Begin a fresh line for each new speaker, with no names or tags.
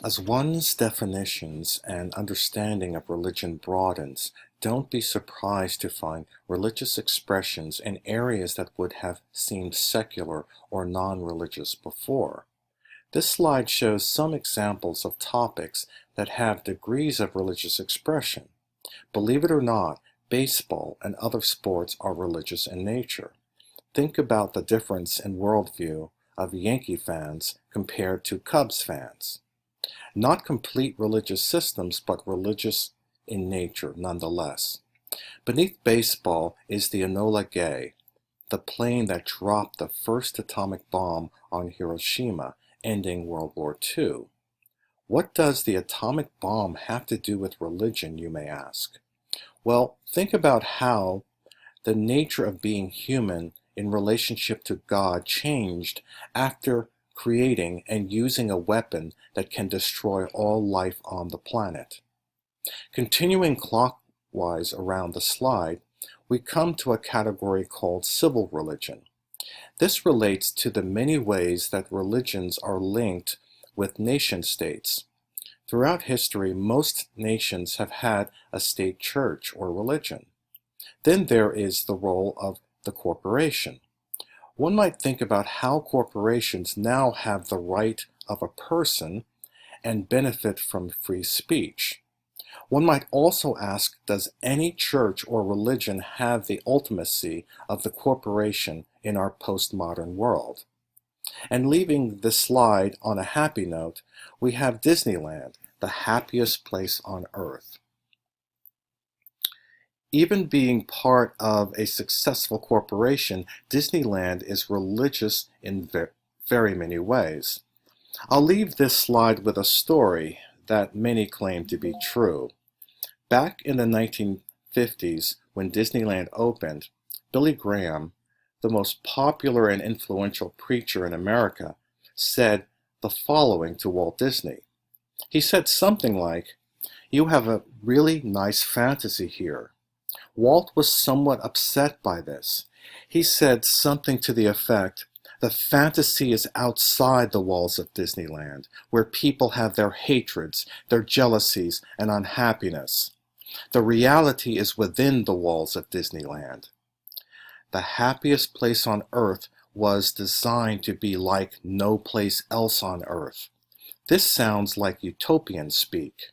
As one's definitions and understanding of religion broadens, don't be surprised to find religious expressions in areas that would have seemed secular or non-religious before. This slide shows some examples of topics that have degrees of religious expression. Believe it or not, baseball and other sports are religious in nature. Think about the difference in worldview of Yankee fans compared to Cubs fans. Not complete religious systems, but religious in nature nonetheless. Beneath baseball is the Enola Gay, the plane that dropped the first atomic bomb on Hiroshima, ending World War II. What does the atomic bomb have to do with religion, you may ask? Well, think about how the nature of being human in relationship to God changed after creating and using a weapon that can destroy all life on the planet. Continuing clockwise around the slide, we come to a category called civil religion. This relates to the many ways that religions are linked with nation-states. Throughout history, most nations have had a state church or religion. Then there is the role of the corporation. One might think about how corporations now have the right of a person and benefit from free speech. One might also ask, does any church or religion have the ultimacy of the corporation in our postmodern world? And leaving this slide on a happy note, we have Disneyland, the happiest place on earth. Even being part of a successful corporation, Disneyland is religious in very many ways. I'll leave this slide with a story that many claim to be true. Back in the 1950s, when Disneyland opened, Billy Graham, the most popular and influential preacher in America, said the following to Walt Disney. He said something like, "You have a really nice fantasy here." Walt was somewhat upset by this. He said something to the effect, "The fantasy is outside the walls of Disneyland, where people have their hatreds, their jealousies, and unhappiness. The reality is within the walls of Disneyland." The happiest place on earth was designed to be like no place else on earth. This sounds like utopian speak.